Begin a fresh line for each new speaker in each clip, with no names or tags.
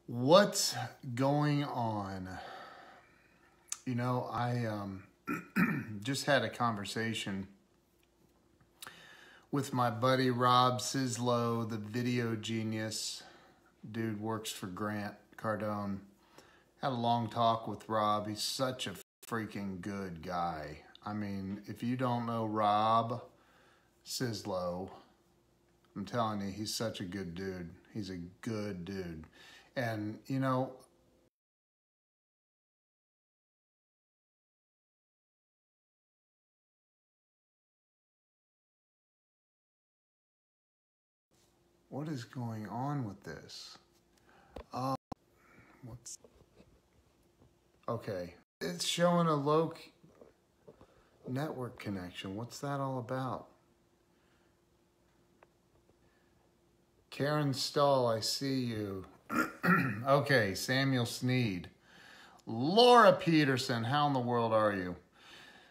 What's going on? You know, I just had a conversation with my buddy Rob Sislow, the video genius. Dude works for Grant Cardone. Had a long talk with Rob. He's such a freaking good guy. I mean, if you don't know Rob Sislow, I'm telling you, he's such a good dude. He's a good dude. And, you know, what is going on with this? Oh, what's... Okay. It's showing a low network connection. What's that all about? Karen Stahl, I see you. Okay, Samuel Sneed. Laura Peterson, how in the world are you?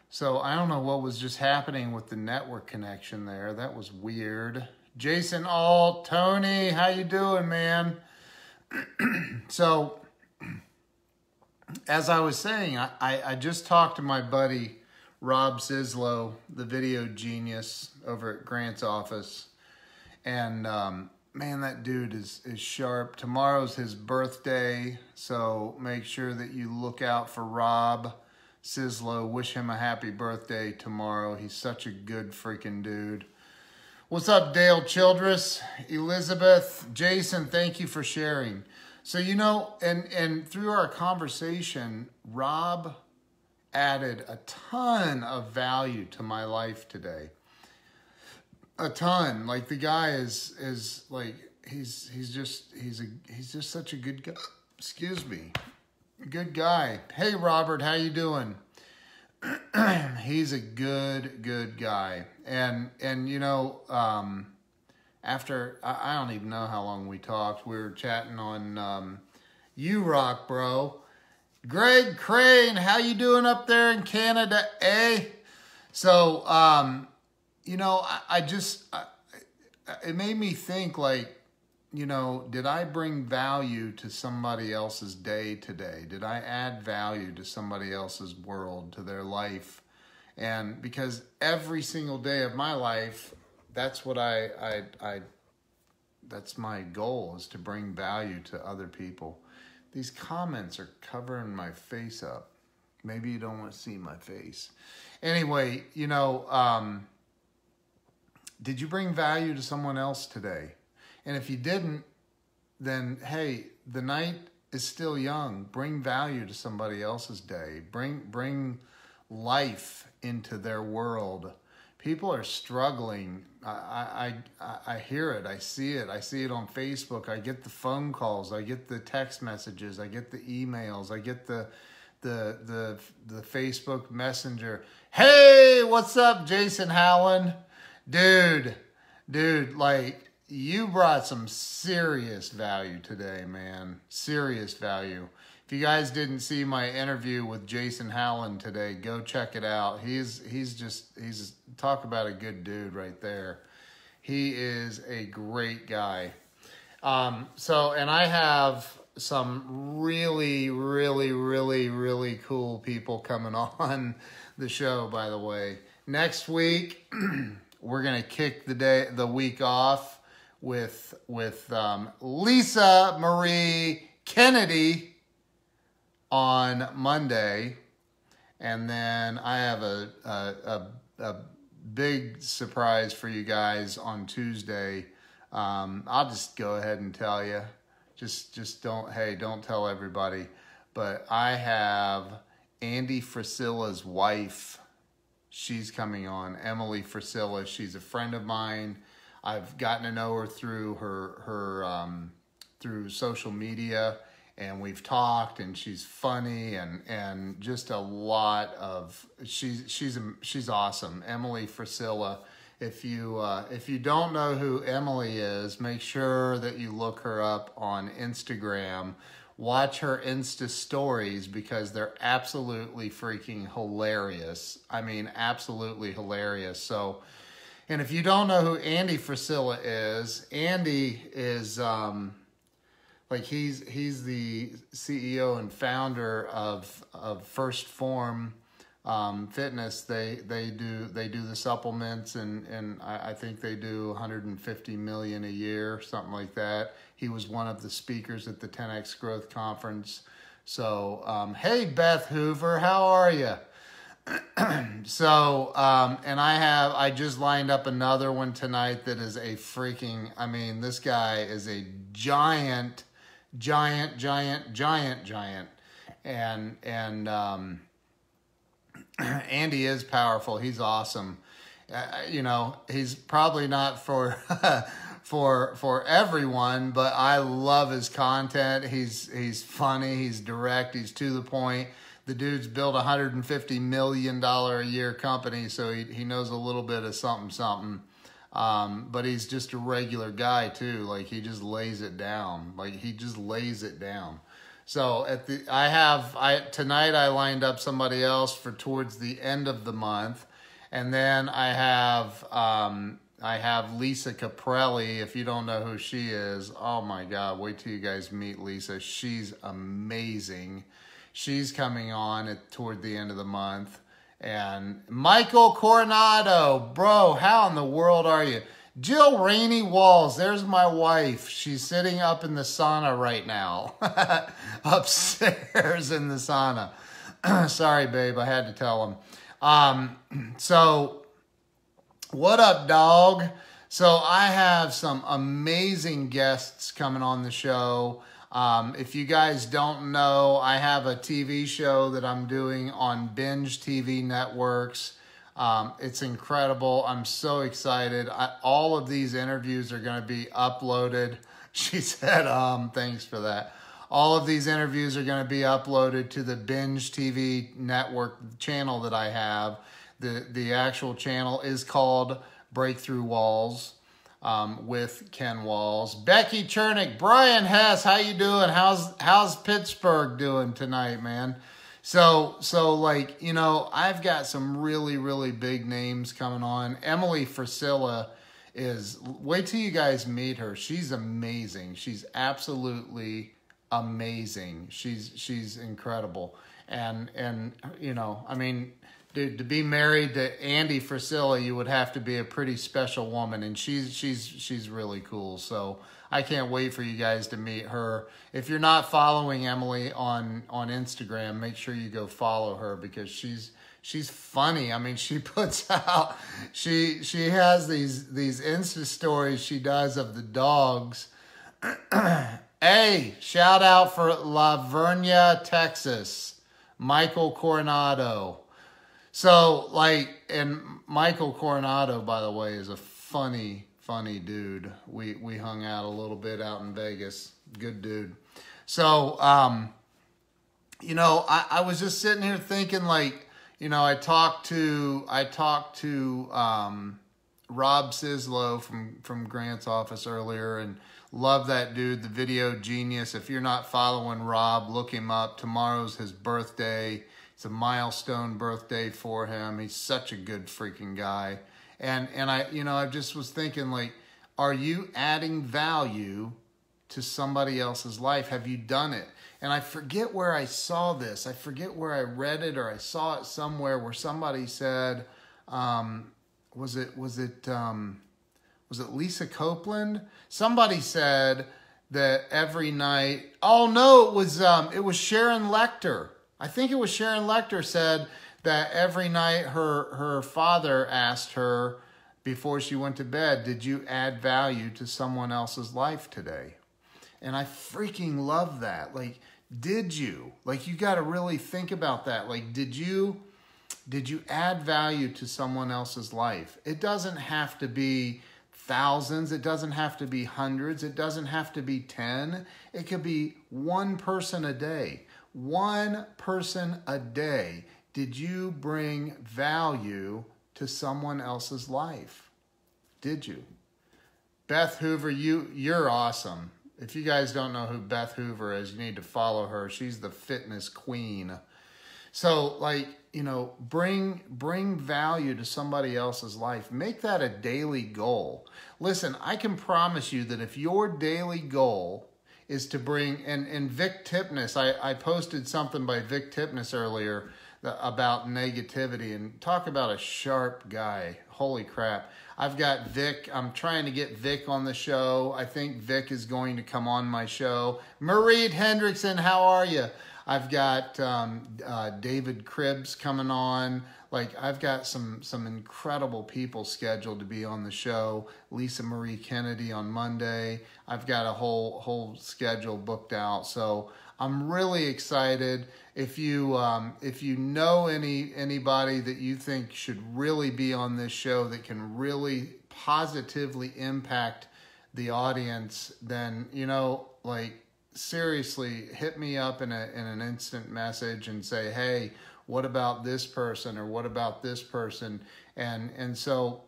So I don't know what was just happening with the network connection there. That was weird. Jason Alt, Tony, how you doing, man? So, as I was saying, I just talked to my buddy Rob Sislow, the video genius over at Grant's office. And man, that dude is sharp. Tomorrow's his birthday, so make sure that you look out for Rob Sislow. Wish him a happy birthday tomorrow. He's such a good freaking dude. What's up, Dale Childress? Elizabeth, Jason, thank you for sharing. So, you know, and through our conversation, Rob added a ton of value to my life today. A ton. Like, the guy is like, he's just such a good guy. Excuse me. Good guy. Hey, Robert, how you doing? He's a good guy. And you know, after, I don't even know how long we talked. We were chatting on U-Rock, bro. Greg Crane, how you doing up there in Canada, eh? So, you know, it made me think, like, you know, did I bring value to somebody else's day today? Did I add value to somebody else's world, to their life? And because every single day of my life, that's what that's my goal, is to bring value to other people. These comments are covering my face up. Maybe you don't want to see my face. Anyway, you know, did you bring value to someone else today? And if you didn't, then hey, the night is still young. Bring value to somebody else's day. Bring life into their world. People are struggling. I hear it. I see it. I see it on Facebook. I get the phone calls. I get the text messages. I get the emails. I get the Facebook Messenger. Hey, what's up, Jason Howland? Dude, like, you brought some serious value today, man. Serious value. If you guys didn't see my interview with Jason Howland today, go check it out. He's talk about a good dude right there. He is a great guy. So, and I have some really cool people coming on the show, by the way. Next week, we're gonna kick the week off with Lisa Marie Kennedy on Monday, and then I have a big surprise for you guys on Tuesday. I'll just go ahead and tell you. Just don't tell everybody. But I have Andy Frisilla's wife. She's coming on, Emily Frisilla. She's a friend of mine. I've gotten to know her through through social media, and we've talked, and she's funny, and just a lot of, she's awesome. Emily Frisilla. If you don't know who Emily is, make sure that you look her up on Instagram. Watch her Insta stories, because they're absolutely freaking hilarious. I mean, absolutely hilarious. So, and if you don't know who Andy Frisilla is, Andy is like he's the CEO and founder of First Form Fitness. They do the supplements, and I think they do 150 million a year, something like that. He was one of the speakers at the 10X Growth Conference. So hey Beth Hoover, how are you? So and I just lined up another one tonight that is a freaking, I mean, this guy is a giant, and Andy is powerful. He's awesome. You know, he's probably not for for everyone, but I love his content. He's funny, he's direct, he's to the point. The dude's built $150 million a year company, so he knows a little bit of something. But he's just a regular guy too. Like he just lays it down. So tonight I lined up somebody else for towards the end of the month, and then I have Lisa Caprelli. If you don't know who she is, oh my God, wait till you guys meet Lisa. She's amazing. She's coming on toward the end of the month. And Michael Coronado, bro, how in the world are you? Jill Rainey Walls, there's my wife. She's sitting up in the sauna right now. Upstairs in the sauna. Sorry, babe, I had to tell him. So, what up, dog? So, I have some amazing guests coming on the show. If you guys don't know, I have a TV show that I'm doing on Binge TV Networks. It's incredible. I'm so excited. All of these interviews are going to be uploaded. She said, thanks for that. All of these interviews are going to be uploaded to the Binge TV Network channel that I have. The actual channel is called Breakthrough Walls. With Ken Walls. Becky Chernick, Brian Hess, how you doing? How's Pittsburgh doing tonight, man? So like, you know, I've got some really, really big names coming on. Emily Frisilla wait till you guys meet her. She's amazing. She's absolutely amazing. She's incredible. And you know, I mean, dude, to be married to Andy Frisilla, you would have to be a pretty special woman, and she's really cool. So I can't wait for you guys to meet her. If you're not following Emily on Instagram, make sure you go follow her because she's funny. I mean, she puts out she has these Insta stories she does of the dogs. Hey, shout out for La Vernia, Texas, Michael Coronado. So, like, and Michael Coronado, by the way, is a funny dude. We hung out a little bit out in Vegas. Good dude. So, you know, I was just sitting here thinking, like, you know, I talked to Rob Sislow from Grant's office earlier, and love that dude, the video genius. If you're not following Rob, look him up. Tomorrow's his birthday. It's a milestone birthday for him. He's such a good freaking guy. And I, you know, I just was thinking, like, are you adding value to somebody else's life? Have you done it? And I forget where I saw this. I forget where I read it, or I saw it somewhere where somebody said, was it Lisa Copeland? Somebody said that every night. Oh no, it was Sharon Lecter. I think it was Sharon Lecter said that every night her father asked her before she went to bed, did you add value to someone else's life today? And I freaking love that. Like, did you? Like, you got to really think about that. Like, did you add value to someone else's life? It doesn't have to be thousands. It doesn't have to be hundreds. It doesn't have to be 10. It could be one person a day. One person a day. Did you bring value to someone else's life? Did you? Beth Hoover, you're awesome. If you guys don't know who Beth Hoover is, you need to follow her. She's the fitness queen. So, like, you know, bring value to somebody else's life. Make that a daily goal. Listen, I can promise you that if your daily goal is to bring, and Vic Tipnis, I posted something by Vic Tipnis earlier about negativity, and talk about a sharp guy. Holy crap. I've got Vic. I'm trying to get Vic on the show. I think Vic is going to come on my show. Marie Hendrickson, how are you? I've got David Cribbs coming on. Like, I've got some incredible people scheduled to be on the show. Lisa Marie Kennedy on Monday. I've got a whole schedule booked out. So I'm really excited. If you know anybody that you think should really be on this show that can really positively impact the audience, then, you know, like, seriously, hit me up in an instant message and say, hey, what about this person, or what about this person? And so,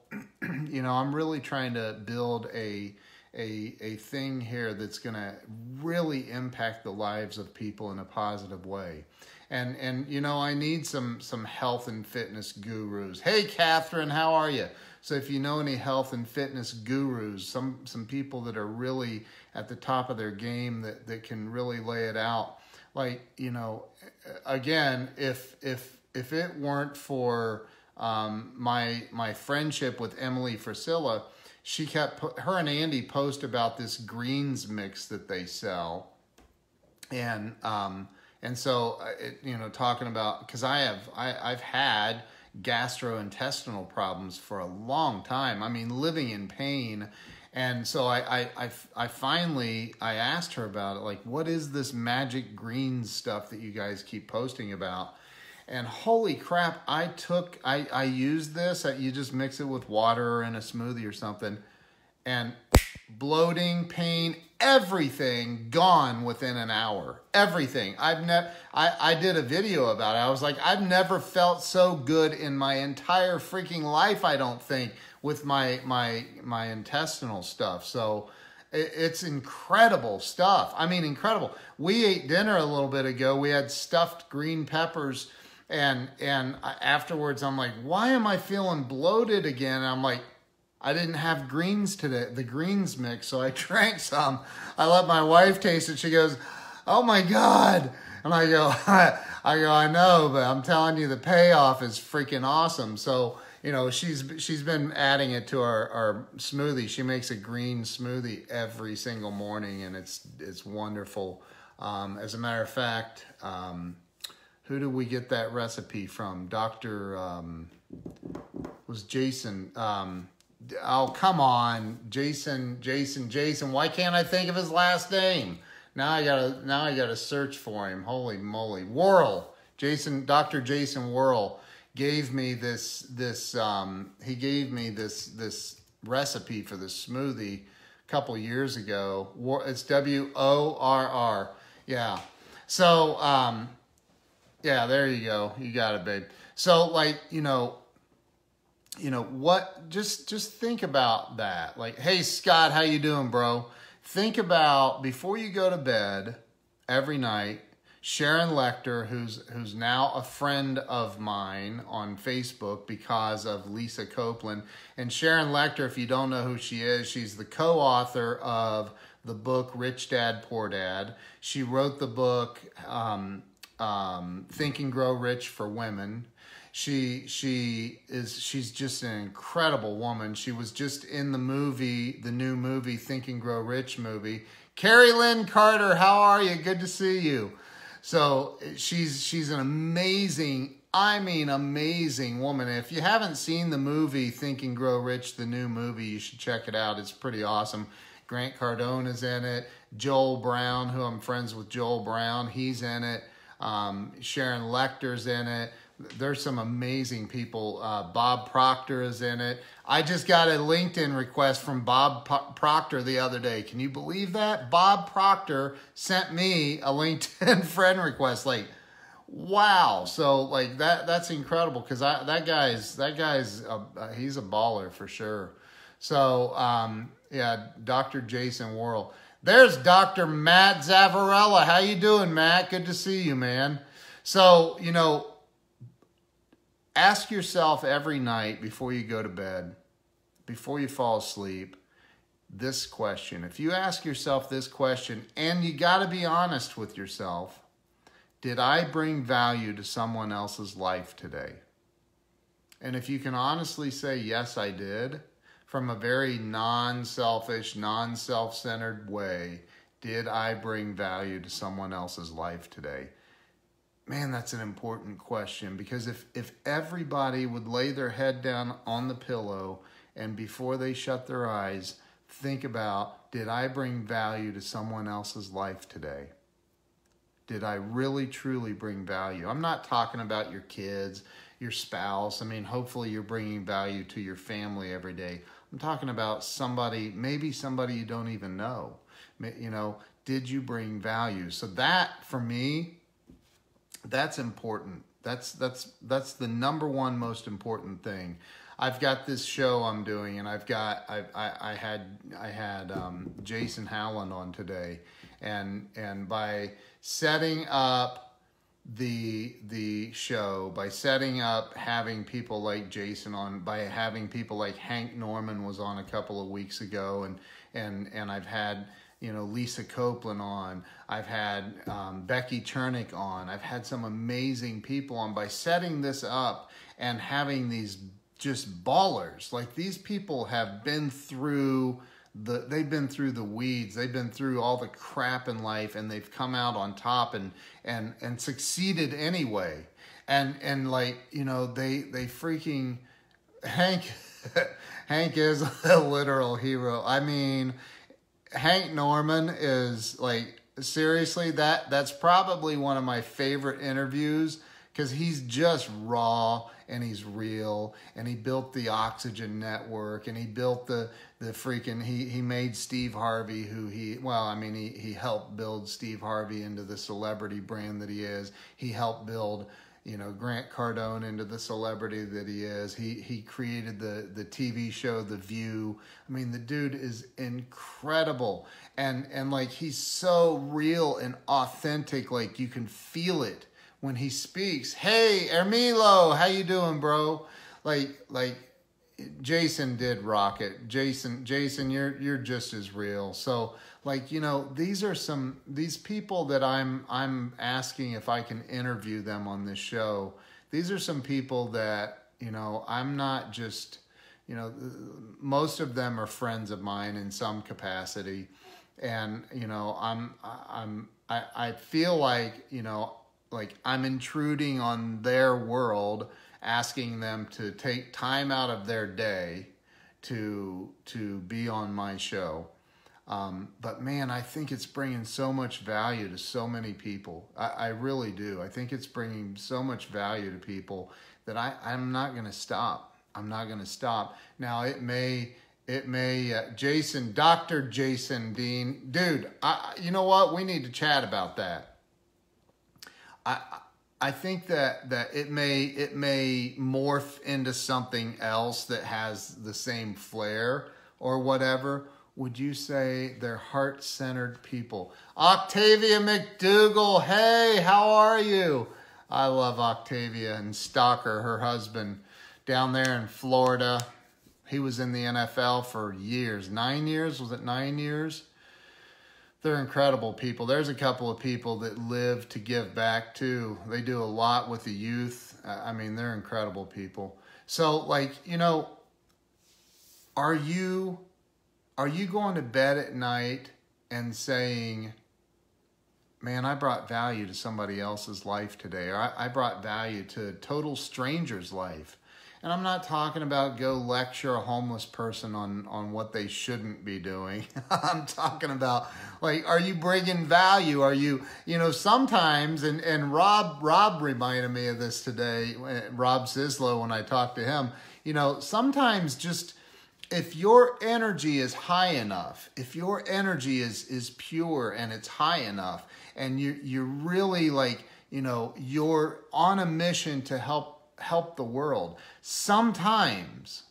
you know, I'm really trying to build a thing here that's going to really impact the lives of people in a positive way. And you know, I need some health and fitness gurus. Hey, Catherine, how are you? So if you know any health and fitness gurus, some people that are really at the top of their game that can really lay it out. Like, you know, again, if it weren't for my friendship with Emily Frisilla, she kept, her and Andy post about this greens mix that they sell. And so, you know, talking about, because I've had gastrointestinal problems for a long time. I mean, living in pain. And so I finally asked her about it, like, what is this magic greens stuff that you guys keep posting about? And holy crap, I used this. You just mix it with water in a smoothie or something, and bloating, pain, everything gone within an hour. Everything. I did a video about it. I was like, I've never felt so good in my entire freaking life, I don't think, with my intestinal stuff. So it's incredible stuff. I mean, incredible. We ate dinner a little bit ago. We had stuffed green peppers, and afterwards I'm like, why am I feeling bloated again? And I'm like, I didn't have greens today, the greens mix, so I drank some. I let my wife taste it. She goes, oh my God. And I go, I know, but I'm telling you, the payoff is freaking awesome. So, you know, she's been adding it to our smoothie. She makes a green smoothie every single morning, and it's wonderful. As a matter of fact, who did we get that recipe from? Was Jason. Oh, come on, Jason. Why can't I think of his last name? Now I gotta search for him. Holy moly. Worrell. Dr. Jason Worrell gave me this recipe for this smoothie a couple years ago. It's WORR. Yeah. So, yeah, there you go. You got it, babe. So, like, you know what, just think about that. Like, hey, Scott, how you doing, bro? Think about, before you go to bed every night, Sharon Lecter, who's now a friend of mine on Facebook because of Lisa Copeland. And Sharon Lecter, if you don't know who she is, she's the co-author of the book Rich Dad, Poor Dad. She wrote the book Think and Grow Rich for Women. She's just an incredible woman. She was just in the new movie, Think and Grow Rich movie. Carrie Lynn Carter, how are you? Good to see you. So she's an amazing, I mean, amazing woman. If you haven't seen the movie Think and Grow Rich, the new movie, you should check it out. It's pretty awesome. Grant Cardone is in it. Joel Brown, who I'm friends with Joel Brown, he's in it. Sharon Lecter's in it. There's some amazing people. Bob Proctor is in it. I just got a LinkedIn request from Bob Proctor the other day. Can you believe that? Bob Proctor sent me a LinkedIn friend request. Like, wow. So like that's incredible, because that guy's he's a baller for sure. So yeah, Dr. Jason Worrell. There's Dr. Matt Zavarella. How you doing, Matt? Good to see you, man. So, you know, ask yourself every night before you go to bed, before you fall asleep, this question. If you ask yourself this question, and you got to be honest with yourself, did I bring value to someone else's life today? And if you can honestly say, yes, I did, from a very non-selfish, non-self-centered way, did I bring value to someone else's life today? Man, that's an important question, because if everybody would lay their head down on the pillow and before they shut their eyes, think about, did I bring value to someone else's life today? Did I really, truly bring value? I'm not talking about your kids, your spouse. I mean, hopefully you're bringing value to your family every day. I'm talking about somebody, maybe somebody you don't even know. You know, did you bring value? So that, for me, that's important. That's the number one most important thing. I've got this show I'm doing, and I had Jason Howland on today, and by setting up the show, by setting up having people like Jason on, by having people like Hank Norman was on a couple of weeks ago, and I've had, you know, Lisa Copeland on, I've had Becky Chernick on, I've had some amazing people on. By setting this up and having these just ballers, like, these people have been through they've been through the weeds, they've been through all the crap in life, and they've come out on top and succeeded anyway. And like, you know, they freaking, Hank is a literal hero. I mean, Hank Norman is, like, seriously, that's probably one of my favorite interviews, because he's just raw and he's real, and he built the Oxygen Network, and he built the freaking, he made Steve Harvey, who he helped build Steve Harvey into the celebrity brand that he is. He helped build, you know, Grant Cardone into the celebrity that he is. He created the TV show The View. I mean, the dude is incredible, and like, he's so real and authentic, like, you can feel it when he speaks. Hey, Ermilo, how you doing, bro? Like Jason did rock it. Jason, you're just as real. So, like, you know, these people that I'm asking if I can interview them on this show. These are some people that, you know, I'm not just, you know, most of them are friends of mine in some capacity, and, you know, I feel like, you know, like, I'm intruding on their world, asking them to take time out of their day to be on my show. But man, I think it's bringing so much value to so many people. I really do. I think it's bringing so much value to people that I'm not going to stop. I'm not going to stop. Now, it may, Jason, Dr. Jason Dean, dude, you know what? We need to chat about that. I think that it may morph into something else that has the same flair or whatever. Would you say they're heart-centered people? Octavia McDougall, hey, how are you? I love Octavia, and Stalker, her husband, down there in Florida. He was in the NFL for years. 9 years? Was it 9 years? They're incredible people. There's a couple of people that live to give back too. They do a lot with the youth. I mean, they're incredible people. So, like, you know, are you going to bed at night and saying, man, I brought value to somebody else's life today, or I brought value to a total stranger's life? And I'm not talking about go lecture a homeless person on what they shouldn't be doing. I'm talking about, like, are you bringing value? Are you, you know, sometimes, and Rob reminded me of this today, Rob Sislow, when I talked to him, you know, sometimes just, if your energy is high enough, if your energy is pure and it's high enough, and you're really, like, you know, you're on a mission to help the world. Sometimes,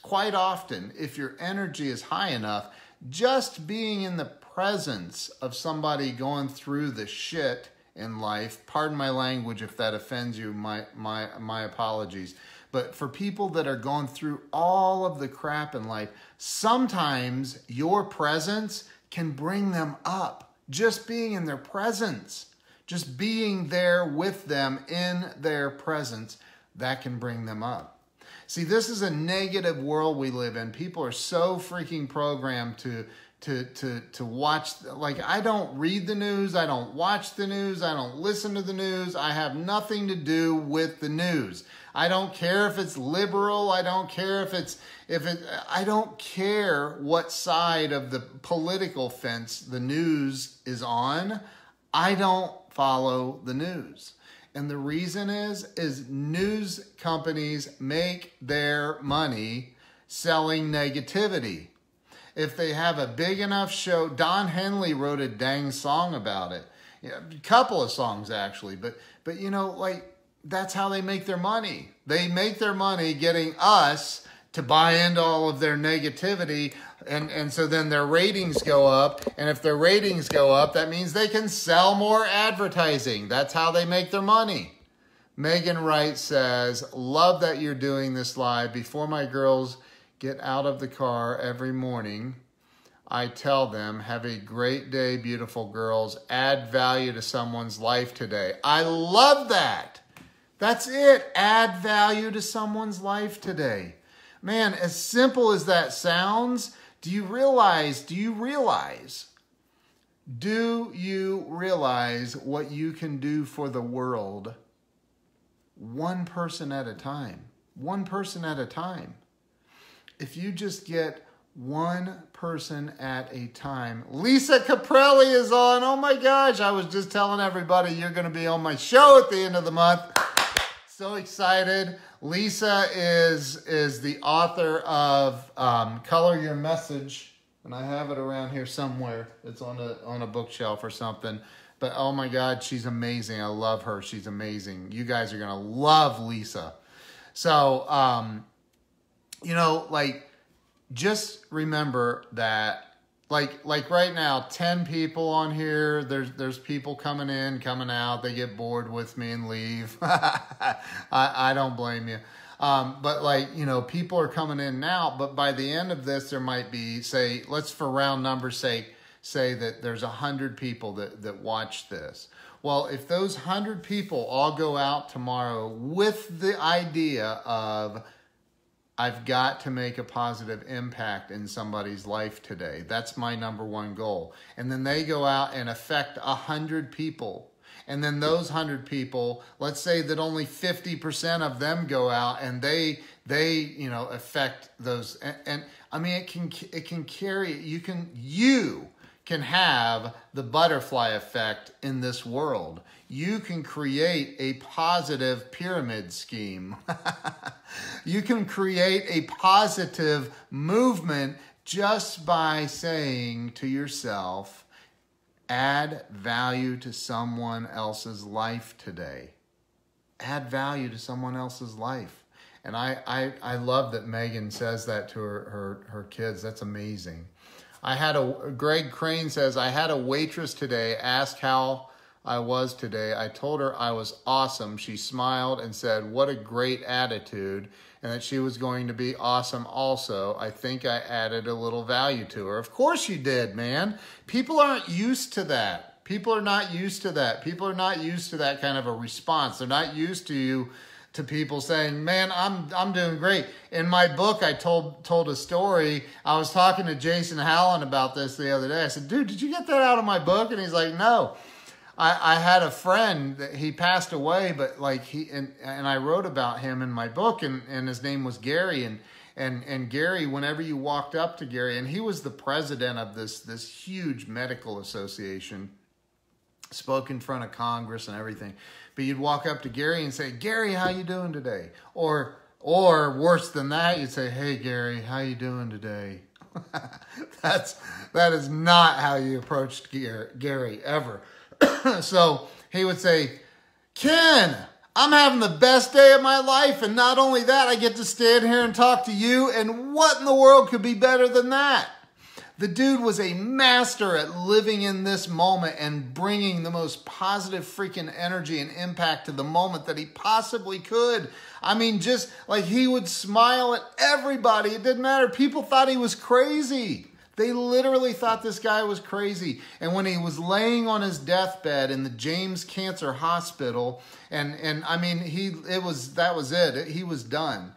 quite often, if your energy is high enough, just being in the presence of somebody going through the shit in life, pardon my language if that offends you, my apologies, But for people that are going through all of the crap in life, sometimes your presence can bring them up. Just being in their presence, just being there with them in their presence, that can bring them up. See, this is a negative world we live in. People are so freaking programmed to watch. Like, I don't read the news. I don't watch the news. I don't listen to the news. I have nothing to do with the news. I don't care if it's liberal. I don't care I don't care what side of the political fence the news is on. I don't follow the news. And the reason is news companies make their money selling negativity. If they have a big enough show, Don Henley wrote a dang song about it. A couple of songs actually, but you know, like, that's how they make their money. They make their money getting us to buy into all of their negativity, and so then their ratings go up, and if their ratings go up, that means they can sell more advertising. That's how they make their money. Megan Wright says, love that you're doing this live. Before my girls get out of the car every morning, I tell them, have a great day, beautiful girls. Add value to someone's life today. I love that. That's it. Add value to someone's life today. Man, as simple as that sounds, do you realize what you can do for the world? One person at a time. One person at a time. If you just get one person at a time. Lisa Caprelli is on. Oh my gosh, I was just telling everybody you're going to be on my show at the end of the month. So excited. Lisa is the author of Color Your Message, and I have it around here somewhere. It's on a bookshelf or something. But oh my God, she's amazing. I love her. She's amazing. You guys are gonna love Lisa. So you know, like, just remember that. Like right now, 10 people on here. There's people coming in, coming out. They get bored with me and leave. I don't blame you. But like, you know, people are coming in now. But by the end of this, there might be, say, let's for round numbers sake, say that there's 100 people that watch this. Well, if those 100 people all go out tomorrow with the idea of, I've got to make a positive impact in somebody's life today. That's my number one goal. And then they go out and affect 100 people. And then those 100 people, let's say that only 50% of them go out and they you know, affect those. And I mean, it can carry, you can have the butterfly effect in this world. You can create a positive pyramid scheme. You can create a positive movement just by saying to yourself, add value to someone else's life today. Add value to someone else's life. And I love that Megan says that to her kids. That's amazing. Greg Crane says, I had a waitress today ask how I was today. I told her I was awesome. She smiled and said, what a great attitude, and that she was going to be awesome also. I think I added a little value to her. Of course you did, man. People aren't used to that. People are not used to that. People are not used to that kind of a response. They're not used to people saying, man, I'm doing great. In my book, I told a story. I was talking to Jason Hallen about this the other day. I said, dude, did you get that out of my book? And he's like, no. I had a friend that he passed away, but like and I wrote about him in my book, and his name was Gary. And Gary, whenever you walked up to Gary, and he was the president of this huge medical association, spoke in front of Congress and everything. But you'd walk up to Gary and say, Gary, how you doing today? Or worse than that, you'd say, hey, Gary, how you doing today? That is not how you approached Gary ever. So he would say, Ken, I'm having the best day of my life. And not only that, I get to stand here and talk to you. And what in the world could be better than that? The dude was a master at living in this moment and bringing the most positive freaking energy and impact to the moment that he possibly could. I mean, just like he would smile at everybody. It didn't matter. People thought he was crazy. They literally thought this guy was crazy. And when he was laying on his deathbed in the James Cancer Hospital, and I mean, that was it. He was done.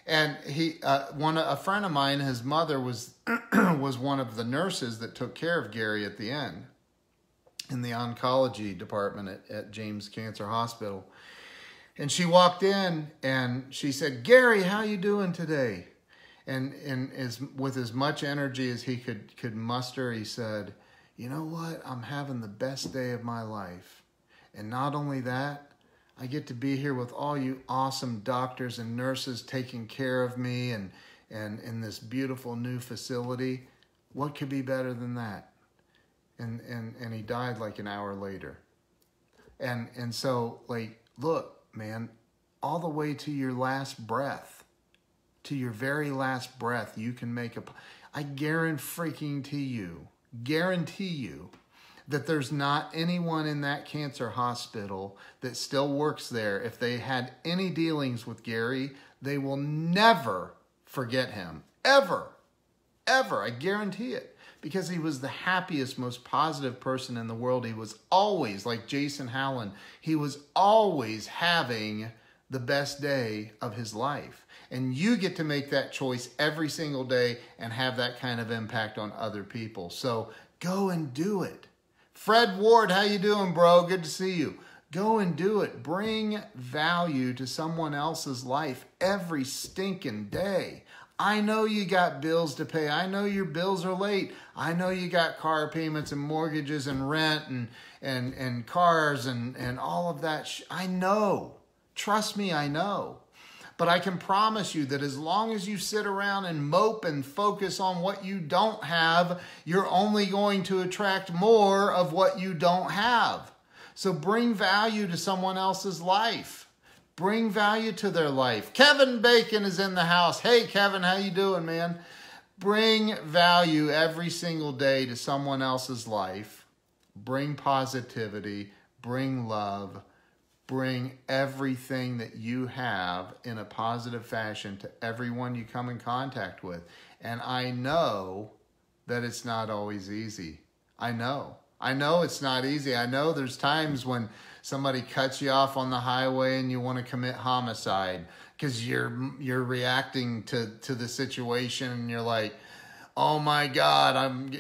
And a friend of mine, his mother was was one of the nurses that took care of Gary at the end in the oncology department at James Cancer Hospital. And she walked in and she said, "Gary, how you doing today?" And with as much energy as he could muster, he said, "You know what? I'm having the best day of my life. And not only that, I get to be here with all you awesome doctors and nurses taking care of me and in this beautiful new facility. What could be better than that?" And he died like an hour later. And so, like, look, man, all the way to your last breath, to your very last breath, you can make I guarantee you that there's not anyone in that cancer hospital that still works there. If they had any dealings with Gary, they will never forget him. Ever. Ever. I guarantee it. Because he was the happiest, most positive person in the world. He was always, like Jason Howland, he was always having the best day of his life. And you get to make that choice every single day and have that kind of impact on other people. So go and do it. Fred Ward, how you doing, bro? Good to see you. Go and do it. Bring value to someone else's life every stinking day. I know you got bills to pay. I know your bills are late. I know you got car payments and mortgages and rent and cars and all of that. I know. Trust me, I know. But I can promise you that as long as you sit around and mope and focus on what you don't have, you're only going to attract more of what you don't have. So bring value to someone else's life. Bring value to their life. Kevin Bacon is in the house. Hey, Kevin, how you doing, man? Bring value every single day to someone else's life. Bring positivity. Bring love. Bring everything that you have in a positive fashion to everyone you come in contact with. And I know that it's not always easy. I know it's not easy. I know there's times when somebody cuts you off on the highway and you want to commit homicide because you're reacting to the situation and you're like, "Oh my God,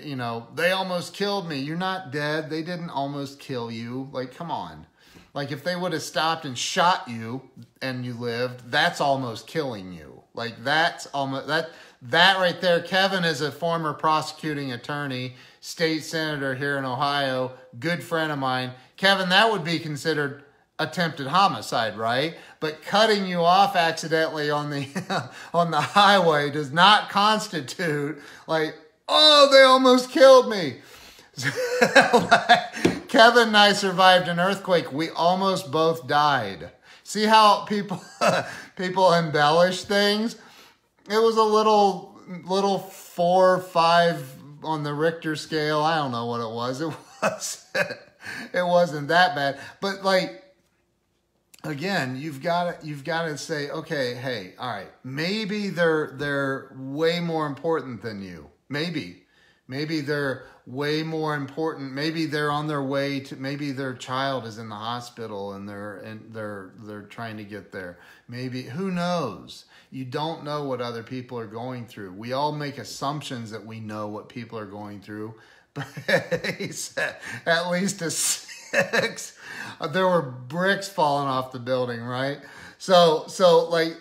they almost killed me." You're not dead. They didn't almost kill you. Like, come on. Like, if they would have stopped and shot you and you lived, that's almost killing you. Like, that's almost, that right there. Kevin is a former prosecuting attorney, state senator here in Ohio, good friend of mine. Kevin, that would be considered attempted homicide, right? But cutting you off accidentally on the on the highway does not constitute like, "Oh, they almost killed me." Kevin and I survived an earthquake. We almost both died. See how people embellish things? It was a little 4 or 5 on the Richter scale. I don't know what it was. It wasn't that bad. But like, again, you've got to say, okay, hey, all right, maybe they're way more important than you. Maybe they're way more important. Maybe they're on their way to, maybe their child is in the hospital and they're trying to get there. Maybe, who knows? You don't know what other people are going through. We all make assumptions that we know what people are going through. But he said at least a 6. There were bricks falling off the building, right? So like,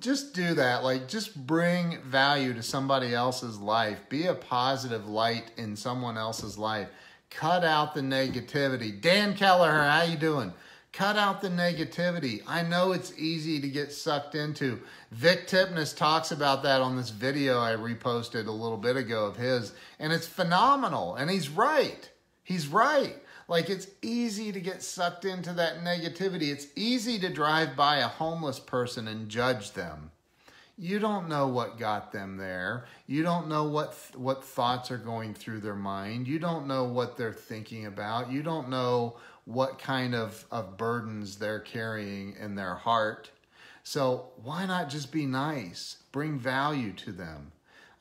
just do that. Like, just bring value to somebody else's life. Be a positive light in someone else's life. Cut out the negativity. Dan Kelleher, how you doing? Cut out the negativity. I know it's easy to get sucked into. Vic Tipnis talks about that on this video I reposted a little bit ago of his, and it's phenomenal. And he's right. He's right. Like, it's easy to get sucked into that negativity. It's easy to drive by a homeless person and judge them. You don't know what got them there. You don't know what thoughts are going through their mind. You don't know what they're thinking about. You don't know what kind of burdens they're carrying in their heart. So why not just be nice? Bring value to them.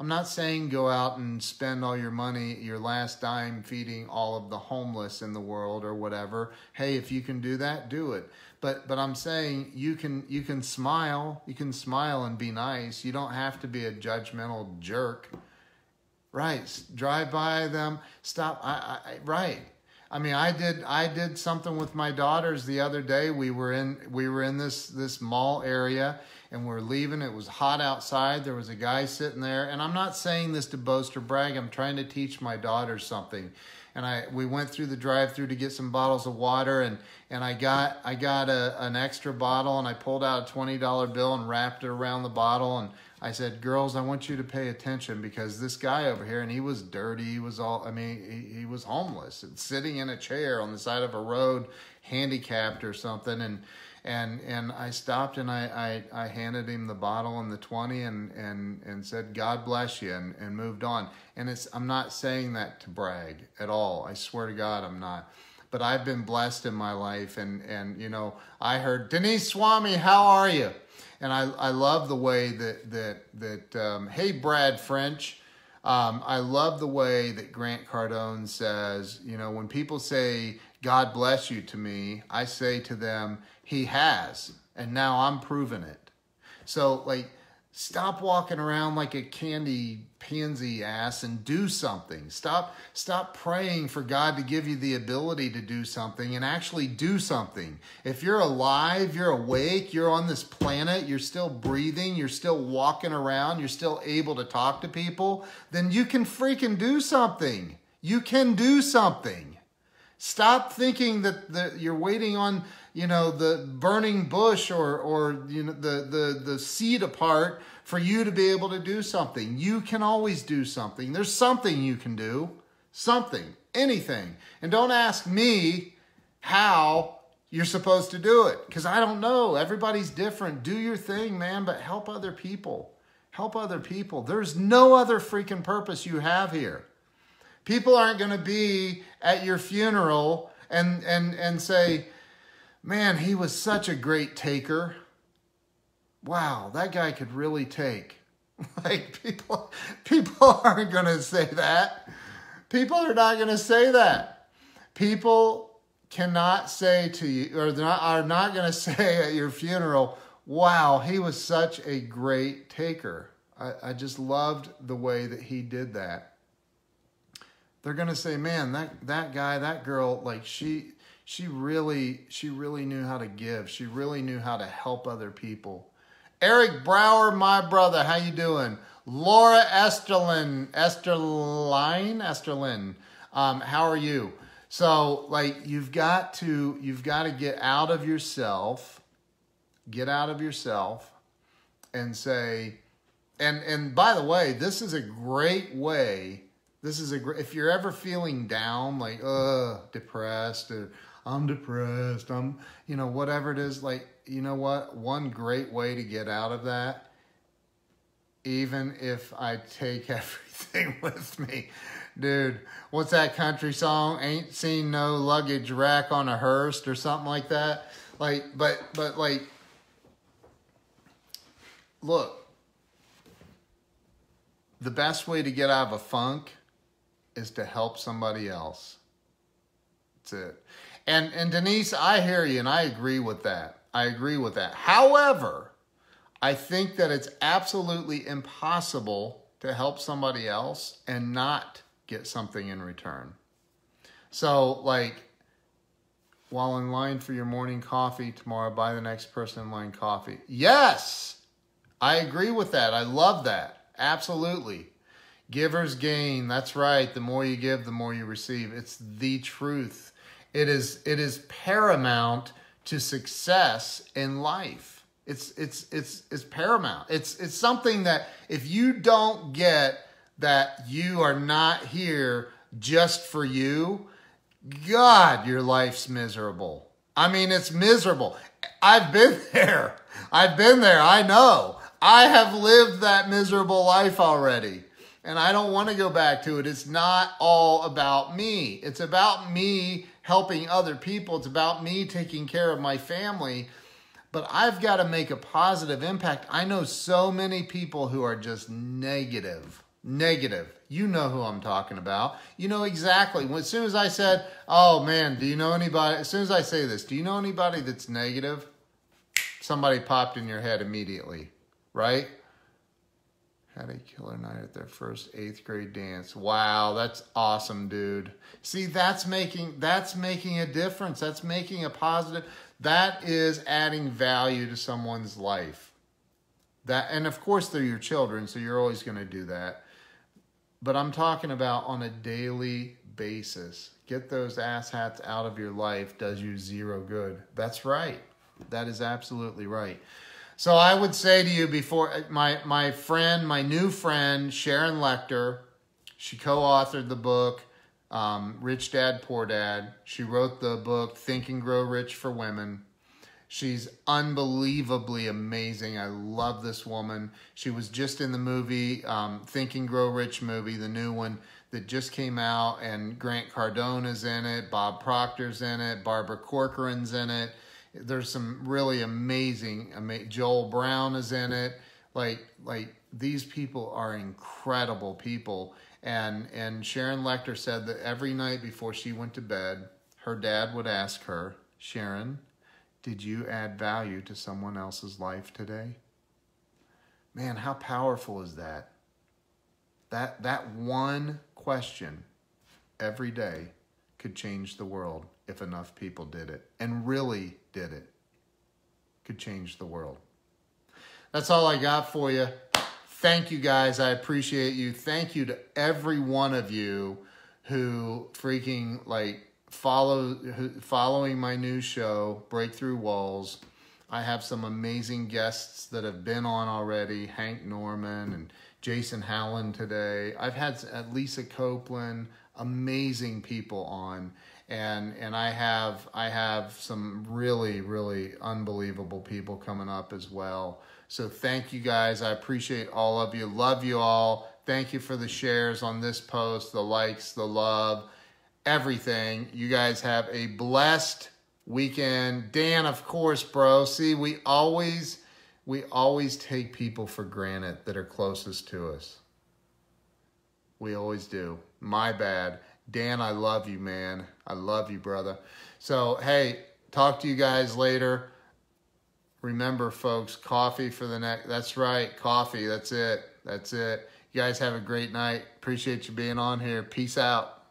I'm not saying go out and spend all your money, your last dime, feeding all of the homeless in the world or whatever. Hey, if you can do that, do it. But I'm saying you can smile. You can smile and be nice. You don't have to be a judgmental jerk. Right. Drive by them. Stop. Right. I mean, I did something with my daughters the other day. We were in this mall area, and we're leaving. It was hot outside. There was a guy sitting there, and I'm not saying this to boast or brag. I'm trying to teach my daughters something. And we went through the drive-through to get some bottles of water, and I got an extra bottle, and I pulled out a $20 bill and wrapped it around the bottle, and I said, girls, I want you to pay attention, because this guy over here, and he was dirty, he was he was homeless, and sitting in a chair on the side of a road, handicapped or something, and I stopped and I handed him the bottle and the 20 and said, God bless you, and moved on. And I'm not saying that to brag at all. I swear to God, I'm not. But I've been blessed in my life, and you know, I heard, Denise Swami, how are you? And I love the way that hey, Brad French, I love the way that Grant Cardone says, you know, when people say, God bless you to me, I say to them, he has, and now I'm proving it. So, like, stop walking around like a candy pansy ass and do something. Stop praying for God to give you the ability to do something, and actually do something. If you're alive, you're awake, you're on this planet, you're still breathing, you're still walking around, you're still able to talk to people, then you can freaking do something. You can do something. Stop thinking that you're waiting on, you know, the burning bush or you know, the seed apart for you to be able to do something. You can always do something. There's something you can do. Something. Anything. And don't ask me how you're supposed to do it, because I don't know. Everybody's different. Do your thing, man, but help other people. Help other people. There's no other freaking purpose you have here. People aren't going to be at your funeral and say, man, he was such a great taker. Wow, that guy could really take. Like, people aren't going to say that. People are not going to say that. People cannot say to you, or are not going to say at your funeral, wow, he was such a great taker. I just loved the way that he did that. They're going to say, man, that guy, that girl, like she really knew how to give. She really knew how to help other people. Eric Brower, my brother, how you doing? Laura Esterlin, how are you? So, like, you've got to get out of yourself, and say, and by the way, this is a great way. If you're ever feeling down, like, depressed, or I'm depressed, you know, whatever it is, like, you know what? One great way to get out of that, even if I take everything with me, dude, what's that country song? Ain't seen no luggage rack on a hearse or something like that. Like, but like, look, the best way to get out of a funk is to help somebody else. That's it. And Denise, I hear you, and I agree with that. However, I think that it's absolutely impossible to help somebody else and not get something in return. So, like, while in line for your morning coffee tomorrow, buy the next person in line coffee. Yes, I agree with that. I love that. Absolutely. Givers gain. That's right. The more you give, the more you receive. It's the truth. It is paramount to success in life. It's paramount. It's something that if you don't get that you are not here just for you, God, your life's miserable. I mean, it's miserable. I've been there. I know. I have lived that miserable life already. And I don't want to go back to it. It's not all about me. It's about me helping other people. It's about me taking care of my family. But I've got to make a positive impact. I know so many people who are just negative. Negative. You know who I'm talking about. You know exactly. As soon as I said, oh man, do you know anybody? As soon as I say this, do you know anybody that's negative? Somebody popped in your head immediately, right? Had a killer night at their first 8th grade dance. Wow, that's awesome, dude. See, that's making a difference. That's making a positive. That is adding value to someone's life. And of course, they're your children, so you're always going to do that. But I'm talking about on a daily basis. Get those asshats out of your life does you zero good. That's right. That is absolutely right. So I would say to you before, my new friend, Sharon Lechter, she co-authored the book, Rich Dad, Poor Dad. She wrote the book, Think and Grow Rich for Women. She's unbelievably amazing. I love this woman. She was just in the movie, Think and Grow Rich movie, the new one that just came out, and Grant Cardone's in it, Bob Proctor's in it, Barbara Corcoran's in it. There's some really amazing, Joel Brown is in it. Like these people are incredible people. And Sharon Lechter said that every night before she went to bed, her dad would ask her, Sharon, did you add value to someone else's life today? Man, how powerful is that? That one question every day could change the world if enough people did it, and really did it. Could change the world. That's all I got for you. Thank you guys. I appreciate you. Thank you to every one of you who freaking following my new show, Breakthrough Walls. I have some amazing guests that have been on already, Hank Norman and Jason Howland today. I've had Lisa Copeland, amazing people on. And I have some really, really unbelievable people coming up as well. So thank you guys. I appreciate all of you. Love you all. Thank you for the shares on this post, the likes, the love, everything. You guys have a blessed weekend. Dan, of course, bro. See, we always take people for granted that are closest to us. We always do. My bad. Dan, I love you, man. I love you, brother. So, hey, talk to you guys later. Remember, folks, coffee for the next. That's right, coffee. That's it. That's it. You guys have a great night. Appreciate you being on here. Peace out.